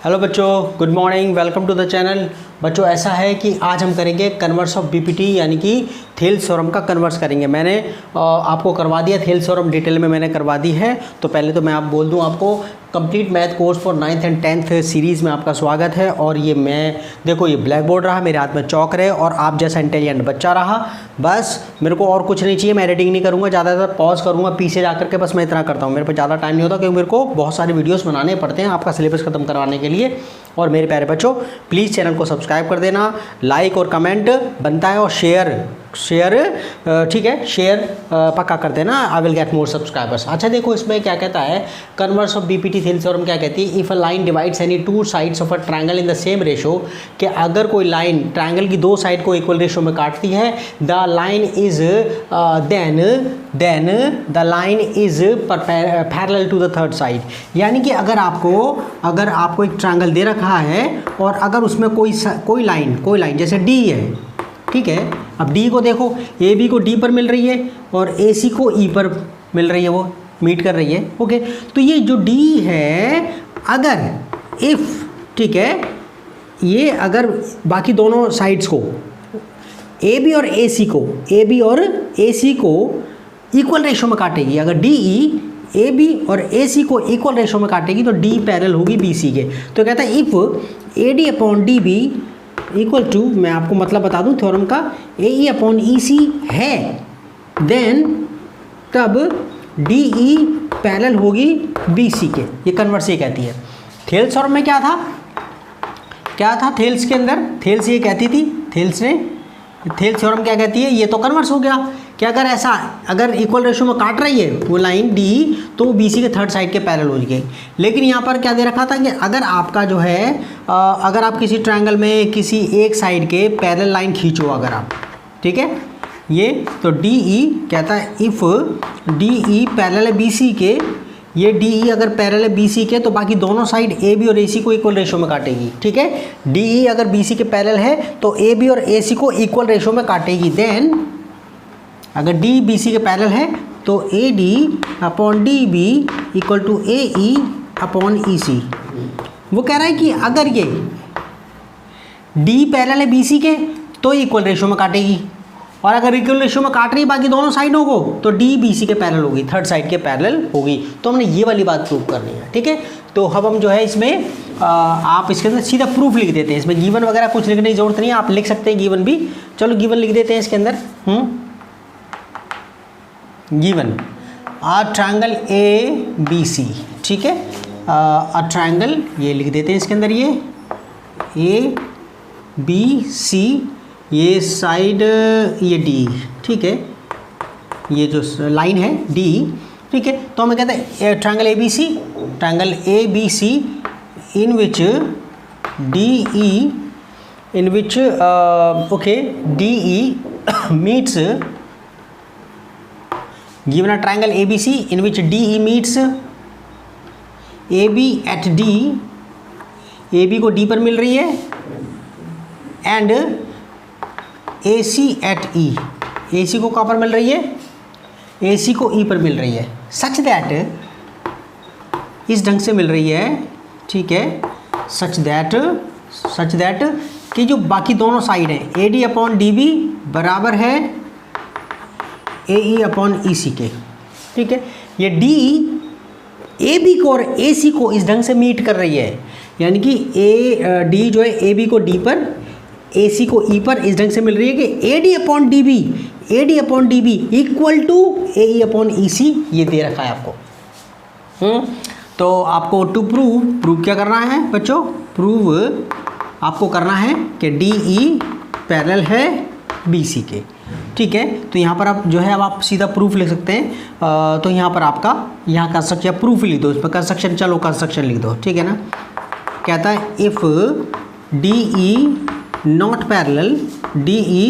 Hello बच्चों, good morning, welcome to the channel. बच्चों ऐसा है कि आज हम करेंगे कन्वर्स ऑफ बीपीटी यानी कि थेल्स थ्योरम का कन्वर्स करेंगे। मैंने आपको करवा दिया थेल्स थ्योरम, डिटेल में मैंने करवा दी है। तो पहले तो मैं आप बोल दूं आपको complete math course for 9th and 10th series में आपका स्वागत है। और ये मैं देखो ये ब्लैक बोर्ड रहा, मेरे हाथ में चौक रहे और आप जैसा इंटेलिजेंट बच्चा रहा। बस मेरे को और कुछ नहीं चाहिए, मैं एडिटिंग नहीं करूँगा, ज़्यादातर पॉज करूँगा पीछे जा करके, बस मैं इतना करता हूँ। मेरे पास ज़्यादा टाइम नहीं होता क्योंकि मेरे को बहुत सारे वीडियोज़ बनाने पड़ते हैं आपका सिलेबस ख़त्म करवाने के लिए। और मेरे प्यारे बच्चों प्लीज़ चैनल को सब्सक्राइब कर देना, लाइक और कमेंट बनता है, और शेयर ठीक है, शेयर पक्का कर देना। I will get more subscribers. अच्छा देखो इसमें क्या कहता है, converse of BPT Thales theorem क्या कहती है, if a line divides any two sides of a triangle in the same ratio, कि अगर कोई लाइन ट्रायंगल की दो साइड को इक्वल रेशो में काटती है, the line is then the line is parallel to the third side. यानी कि अगर आपको एक ट्रायंगल दे रखा है और अगर उसमें कोई लाइन जैसे डी है, ठीक है। अब डी को देखो, ए बी को डी पर मिल रही है और ए सी को ई पर मिल रही है, वो मीट कर रही है, ओके। तो ये जो डी है, अगर इफ़, ठीक है, ये अगर बाकी दोनों साइड्स को ए बी और ए सी को इक्वल रेशो में काटेगी, अगर डी ई ए बी और ए सी को इक्वल रेशो में काटेगी तो डी पैरेलल होगी बी सी के। तो कहता है if A D upon D B equal to, मैं आपको मतलब बता दूं थ्योरम का, ए ई अपॉन ई सी है, देन तब डी ई पैरेलल होगी बी सी के। ये कन्वर्स ये कहती है। थेल्स थ्योरम में क्या था थेल्स के अंदर, थेल्स ये कहती थी, थेल्स थ्योरम क्या कहती है, ये तो कन्वर्स हो गया कि अगर इक्वल रेशो में काट रही है वो लाइन डी, तो वो बी सी के थर्ड साइड के पैरेलल हो गई। लेकिन यहाँ पर क्या दे रखा था कि अगर आपका जो है अगर आप किसी ट्रायंगल में किसी एक साइड के पैरेलल लाइन खींचो अगर आप, ठीक है, ये तो डी ई कहता है इफ़ डी ई पैरेलल है बी सी के, ये डी ई अगर पैरेलल है बी सी के तो बाकी दोनों साइड ए बी और ए सी को इक्वल रेशो में काटेगी, ठीक है। डी ई अगर बी सी के पैरेलल है तो ए बी और ए सी को इक्वल रेशो में काटेगी। देन अगर डी बी सी के पैरेलल है तो A D upon D B equal to A E upon E C. वो कह रहा है कि अगर ये डी पैरेलल है बी सी के तो इक्वल रेशो में काटेगी, और अगर इक्वल रेशो में काट रही है बाकी दोनों साइडों को तो डी बी सी के पैरेलल होगी, थर्ड साइड के पैरेलल होगी। तो हमने ये वाली बात प्रूव करनी है, ठीक है। तो अब हम जो है इसमें आप इसके अंदर सीधा प्रूफ लिख देते हैं, इसमें गिवन वगैरह कुछ लिखने की जरूरत नहीं है, आप लिख सकते हैं गिवन भी। चलो गिवन लिख देते हैं इसके अंदर। Given a triangle A B C, ठीक है, अ ट्रायंगल ये लिख देते हैं इसके अंदर, ये ए बी सी, ये साइड ये डी, ठीक है, ये जो लाइन है डी, ठीक है। तो हमें कहते हैं triangle A B C in which D E meets, given a triangle ABC in which DE meets AB at D, AB को D पर मिल रही है, and AC at E, AC को कहाँ पर मिल रही है, AC को E पर मिल रही है, सच दैट, इस ढंग से मिल रही है, ठीक है, सच दैट कि जो बाकी दोनों साइड हैं AD अपॉन DB बराबर है AE अपॉन EC के, ठीक है। ये D AB को और AC को इस ढंग से मीट कर रही है, यानी कि D जो है AB को D पर, AC को E पर इस ढंग से मिल रही है कि AD upon DB equal to AE upon EC, ये दे रखा है आपको। तो आपको टू प्रूव क्या करना है बच्चों, प्रूव आपको करना है कि DE पैरेलल है BC के, ठीक है। तो यहाँ पर आप जो है अब आप सीधा प्रूफ लिख सकते हैं। तो यहाँ पर आपका यहाँ कंस्ट्रक्शन या प्रूफ लिख दो, इसमें कंस्ट्रक्शन लिख दो, ठीक है ना। कहता है if DE not parallel, DE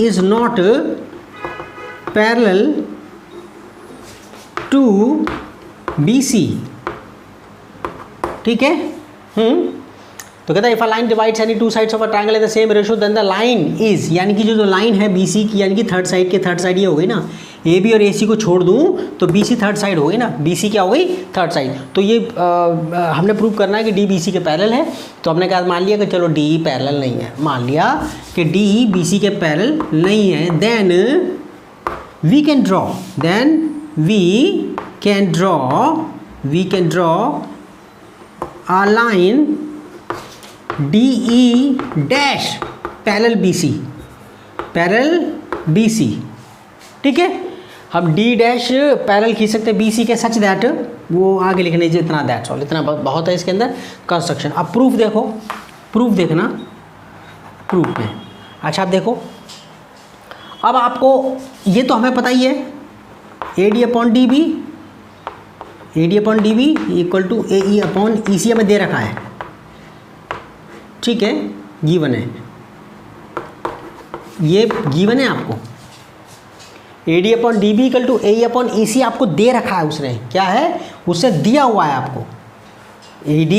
is not parallel to BC, ठीक है। तो कहता है if a line divides any two sides of a triangle in the same ratio then the line is, यानी कि जो लाइन है BC की, यानी कि थर्ड साइड ये हो गई ना, ए बी और ए सी को छोड़ दूँ तो बी सी थर्ड साइड हो गई ना, बी सी क्या हो गई, थर्ड साइड। तो ये हमने प्रूव करना है कि डी बी सी के पैरेलल है। तो हमने क्या मान लिया कि चलो डी पैरेलल नहीं है, मान लिया कि डी बी सी के पैरेलल नहीं है, then we can draw a line DE dash parallel BC, ठीक है। हम D डैश पैरेलल खींच सकते हैं BC के, सच दैट, वो आगे लिखने दीजिए, इतना दैट्स ऑल, इतना बहुत है इसके अंदर कंस्ट्रक्शन। अब प्रूफ देखो, प्रूफ देखना, प्रूफ में अच्छा आप देखो, अब आपको ये तो हमें पता ही है AD upon DB equal to AE upon EC हमें दे रखा है, ठीक है, गिवन है, ये गिवन है आपको। AD upon DB equal to AE upon EC आपको दे रखा है, उसने क्या है, उससे दिया हुआ है आपको। AD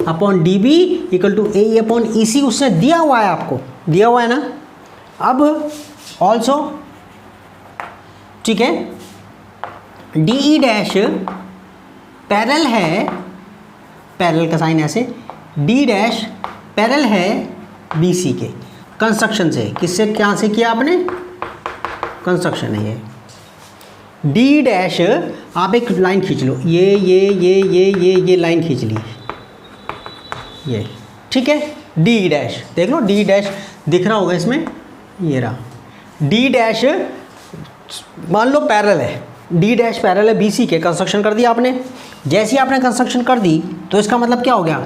upon DB equal to AE upon EC उसने दिया हुआ है आपको, दिया हुआ है ना। अब ऑल्सो, ठीक है, DE डैश पैरेलल है, पैरेलल का साइन ऐसे, D डैश पैरेलल है BC के, कंस्ट्रक्शन से, किससे, क्या से किया आपने, कंस्ट्रक्शन है ये। D डैश आप एक लाइन खींच लो, ये लाइन खींच ली, ये, ठीक है। D डैश देख लो, D डैश दिख रहा होगा इसमें, ये रहा, D डैश मान लो पैरेलल है, D डैश पैरेलल है BC के, कंस्ट्रक्शन कर दिया आपने। जैसे ही आपने कंस्ट्रक्शन कर दी तो इसका मतलब क्या हो गया,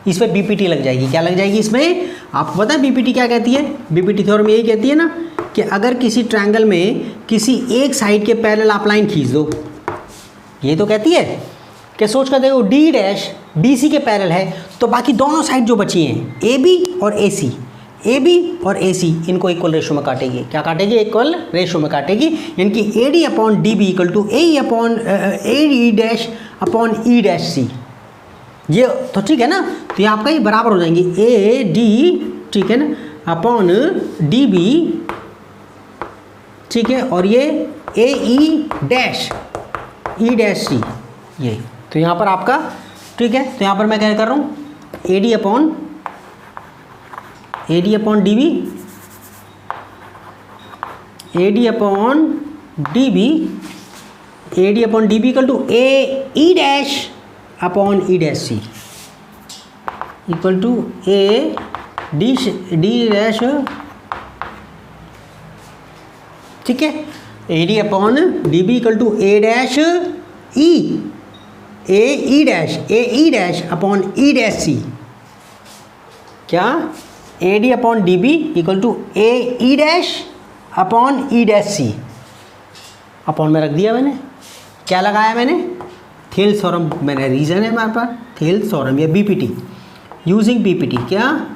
इस पर BPT लग जाएगी, क्या लग जाएगी इसमें, आपको पता है BPT क्या कहती है, BPT थ्योरम यही कहती है ना कि अगर किसी ट्रायंगल में किसी एक साइड के पैरेलल आप लाइन खींच दो, ये तो कहती है कि सोच कर देखो D डैश BC के पैरेलल है तो बाकी दोनों साइड जो बची हैं AB और AC इनको इक्वल रेशो में काटेगी, क्या काटेगी, इक्वल रेशो में काटेगी, यानी कि AD upon DB equal to AE upon AD dash upon E dash C, ये तो ठीक है ना। तो ये आपका ये बराबर हो जाएंगे AD, ठीक है ना, अपॉन DB, ठीक है, और ये AE dash E dash C, ये तो यहाँ पर आपका, ठीक है। तो यहाँ पर मैं क्या कर रहा हूँ, AD upon DB, AD upon DB equal to AE dash upon E dash C equal to D dash, ठीक है, AD upon DB equal to A dash AE dash upon E dash C, क्या, AD upon DB equal to AE dash upon E dash C, upon में रख दिया मैंने, क्या लगाया मैंने, थेल्स थ्योरम, मैंने रीजन है हमारे पास, थेल्स थ्योरम या BPT, यूजिंग BPT, क्या,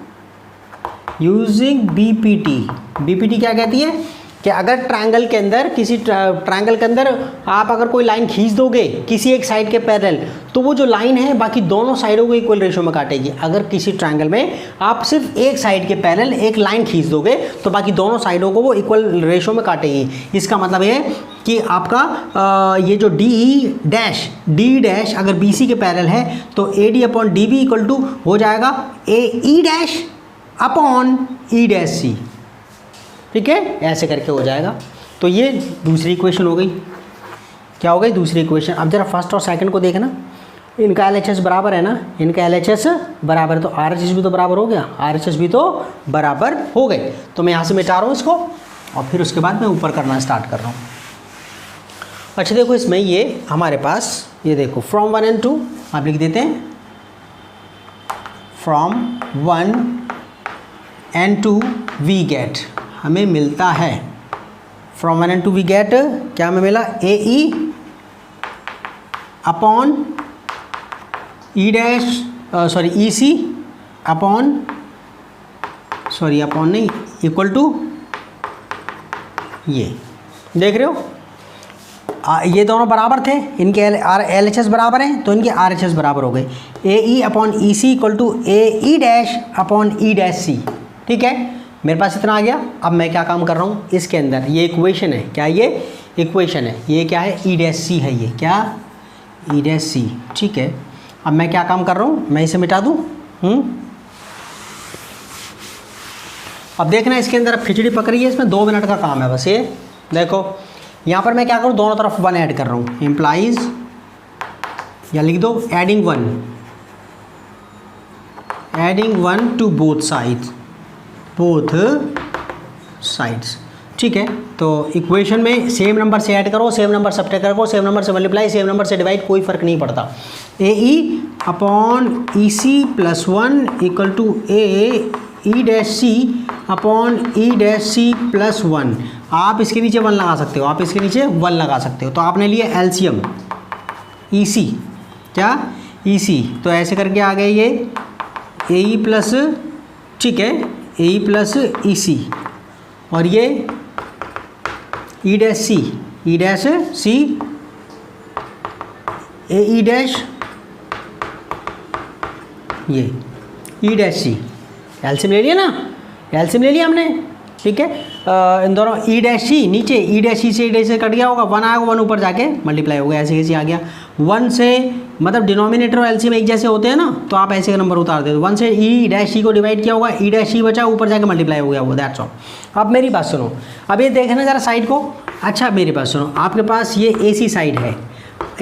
यूजिंग BPT क्या कहती है कि अगर ट्रायंगल के अंदर, किसी ट्रायंगल के अंदर आप अगर कोई लाइन खींच दोगे किसी एक साइड के पैरेलल, तो वो जो लाइन है बाकी दोनों साइडों को इक्वल रेशो में काटेगी। अगर किसी ट्रायंगल में आप सिर्फ एक साइड के पैरेलल एक लाइन खींच दोगे तो बाकी दोनों साइडों को वो इक्वल रेशो में काटेगी। इसका मतलब है कि आपका ये जो D डैश अगर BC के पैरेलल है तो AD upon DB equal to हो जाएगा AE dash upon E dash C, ठीक है, ऐसे करके हो जाएगा। तो ये दूसरी इक्वेशन हो गई, क्या हो गई, दूसरी इक्वेशन। अब जरा फर्स्ट और सेकंड को देखना, इनका LHS बराबर है ना, इनका LHS बराबर, तो RHS भी तो बराबर हो गया, RHS भी तो बराबर हो गए। तो मैं यहाँ से मिटा रहा हूँ इसको और फिर उसके बाद मैं ऊपर करना स्टार्ट कर रहा हूँ। अच्छा देखो, इसमें ये हमारे पास, ये देखो फ्रॉम 1 and 2 आप लिख देते हैं, फ्रॉम 1 and 2 वी गेट, हमें मिलता है, फ्रॉम 1 and 2 वी गेट, क्या हमें मिला, AE upon E dash, sorry EC upon, sorry upon नहीं, इक्वल टू, ये देख रहे हो, ये दोनों बराबर थे, इनके LHS बराबर हैं तो इनके RHS बराबर हो गए। AE upon EC equal to AE dash upon E dash C, ठीक है, मेरे पास इतना आ गया। अब मैं क्या काम कर रहा हूँ, इसके अंदर ये इक्वेशन है, क्या ये इक्वेशन है, ये क्या है, ई डैश सी है, ये क्या, ई डैश सी। ठीक है, अब मैं क्या काम कर रहा हूँ, मैं इसे मिटा दूँ। अब देखना इसके अंदर अब खिचड़ी पक रही है, इसमें 2 मिनट का काम है बस। ये देखो यहाँ पर मैं क्या करूँ, दोनों तरफ 1 ऐड कर रहा हूँ, इम्प्लाइज, या लिख दो एडिंग 1 टू बोथ साइड्स। ठीक है, तो इक्वेशन में सेम नंबर से ऐड करो, सेम नंबर सब्ट्रैक्ट करो, सेम नंबर से मल्टीप्लाई, सेम नंबर से डिवाइड, कोई फर्क नहीं पड़ता। A E upon E C plus 1 equal to A E dash C upon E dash C plus 1। आप इसके नीचे 1 लगा सकते हो, आप इसके नीचे 1 लगा सकते हो। तो आपने लिया एलसीएम ई सी, क्या, ई सी, तो ऐसे करके आ गए ये ए ई प्लस, ठीक है, ए ई प्लस ई सी, और ये ई डैश सी, ई डैश सी, ए ई डैश, ये ई डैश सी, एलसीएम ले लिया ना, एलसीएम ले लिया हमने। ठीक है, इन दोनों ई डैश सी नीचे, ई डैश सी से ई डैश से कट गया होगा, 1 आएगा, 1 ऊपर जाके मल्टीप्लाई हो गया, ऐसे कैसे आ गया। 1 से मतलब डिनोमिनेटर और एलसीएम एक जैसे होते हैं ना, तो आप ऐसे का नंबर उतार दे दो। 1 से ई डैश सी को डिवाइड किया होगा, ई डैश सी बचा, ऊपर जाके मल्टीप्लाई हो गया वो, दैट्स ऑल। अब मेरी बात सुनो, अब ये देखना ज़रा साइड को। अच्छा मेरी बात सुनो, आपके पास ये AC साइड है,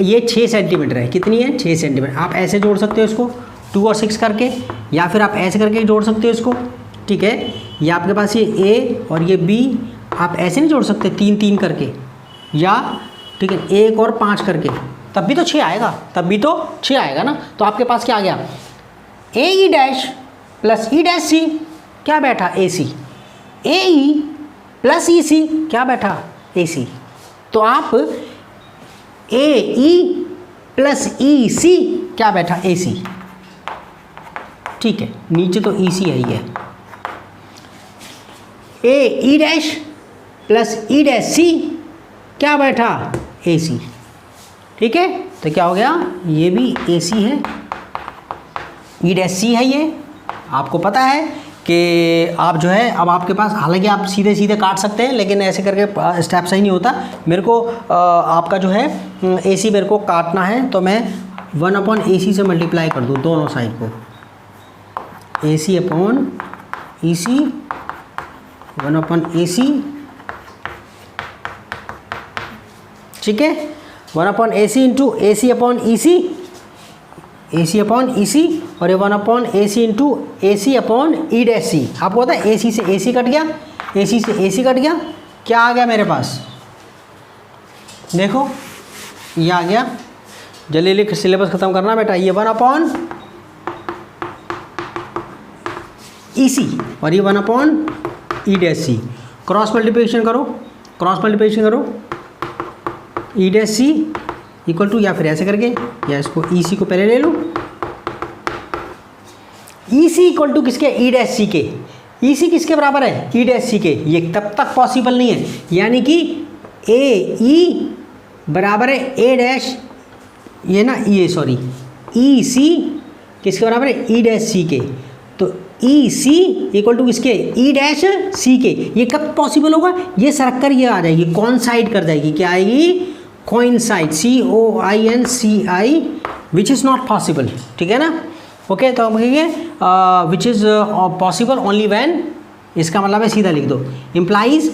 ये 6 सेंटीमीटर है, कितनी है, 6 सेंटीमीटर। आप ऐसे जोड़ सकते हो इसको 2 और 6 करके, या फिर आप ऐसे करके जोड़ सकते हो इसको। ठीक है, ये आपके पास ये A और ये B, आप ऐसे नहीं जोड़ सकते 3-3 करके, या ठीक है 1 और 5 करके, तब भी तो 6 आएगा, तब भी तो 6 आएगा ना। तो आपके पास क्या आ गया, A E dash plus E dash C, क्या बैठा AC, ए ई प्लस ई सी, क्या बैठा AC। तो आप ए ई प्लस ई सी, क्या बैठा AC। ठीक है, नीचे तो EC है ही है। A E dash plus E dash C, क्या बैठा AC। ठीक है, तो क्या हो गया, ये भी AC है, ई डैश सी है। ये आपको पता है कि आप जो है, अब आपके पास, हालांकि आप सीधे सीधे काट सकते हैं, लेकिन ऐसे करके स्टेप सही नहीं होता। मेरे को आपका जो है AC मेरे को काटना है, तो मैं 1/AC से मल्टीप्लाई कर दूँ दोनों साइड को, AC अपॉन EC, 1/AC। ठीक है, 1/AC into AC upon EC, AC upon EC, और ये 1/AC into AC upon E dash C. आपको पता है AC से AC कट गया, AC से AC कट गया, क्या आ गया मेरे पास, देखो ये आ गया। जल्दी लिख, सिलेबस खत्म करना बेटा। ये 1/EC और ये 1/ई डैश सी। क्रॉस मल्टीप्लिकेशन करो, क्रॉस मल्टीप्लिकेशन करो, E dash C equal to, या फिर ऐसे करके, या इसको EC को पहले ले लो, EC इक्वल टू किसके, ई डैश सी के। EC किसके बराबर है, ई डैश सी के। ये तब तक पॉसिबल नहीं है, यानी कि AE बराबर है A डैश, ये ना ये सॉरी EC किसके बराबर है, ई डैश सी के। तो EC इक्वल टू किसके, ई डैश सी के। ये कब पॉसिबल होगा, ये सरक कर ये आ जाएगी, कॉइंसाइड कर जाएगी, क्या आएगी, coincide, COINCI, which is not possible. ठीक है ना, ओके। तो हम कहेंगे which is possible only when, इसका मतलब है सीधा लिख दो, इम्प्लाइज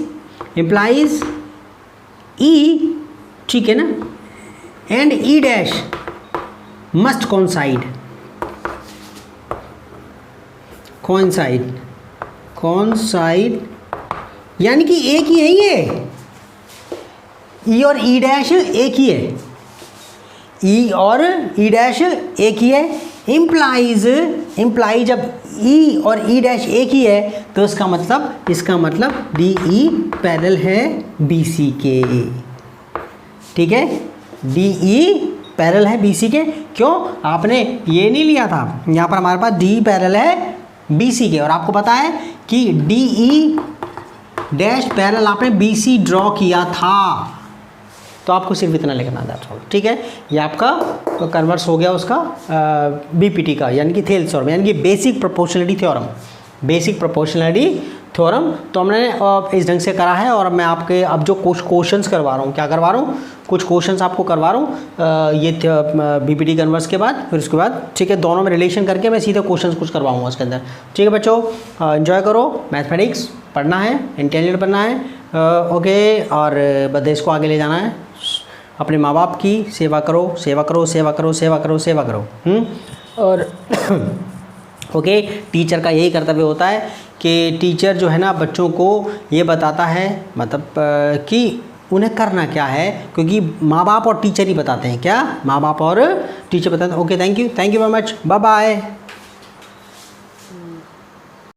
E, ठीक है ना, and E dash must coincide, यानी कि एक ही है ये, ई और ई डैश एक ही है, ई और ई डैश एक ही है। इम्प्लाइज जब ई और ई डैश एक ही है, तो इसका मतलब DE पैरेलल है BC के। ठीक है, DE पैरेलल है BC के। क्यों, आपने ये नहीं लिया था, यहाँ पर हमारे पास DE पैरेलल है BC के, और आपको पता है कि DE डैश पैरेलल आपने BC ड्रॉ किया था, तो आपको सिर्फ इतना लिखना था। ठीक है, ये आपका तो कन्वर्स हो गया उसका BPT का, यानी कि थेल्स थ्योरम, यानी कि बेसिक प्रोपोर्शनलिटी थ्योरम थ्योरम। तो हमने इस ढंग से करा है और मैं आपके अब जो कुछ क्वेश्चंस करवा रहा हूँ, क्या करवा रहा हूँ, कुछ क्वेश्चंस आपको करवा रहा हूँ ये बीपीटी कन्वर्स के बाद, फिर उसके बाद ठीक है दोनों में रिलेशन करके मैं सीधे क्वेश्चंस कुछ करवाऊँगा उसके अंदर। ठीक है बच्चों, एंजॉय करो, मैथमेटिक्स पढ़ना है, इंटेलिजेंट बनना है, ओके, और बस देश को आगे ले जाना है। अपने माँ बाप की सेवा करो, सेवा करो, सेवा करो, सेवा करो, सेवा करो। और ओके, टीचर का यही कर्तव्य होता है कि टीचर जो है ना बच्चों को ये बताता है, मतलब कि उन्हें करना क्या है, क्योंकि माँ बाप और टीचर ही बताते हैं, क्या माँ बाप और टीचर बताते हैं। Okay, thank you very much, bye bye.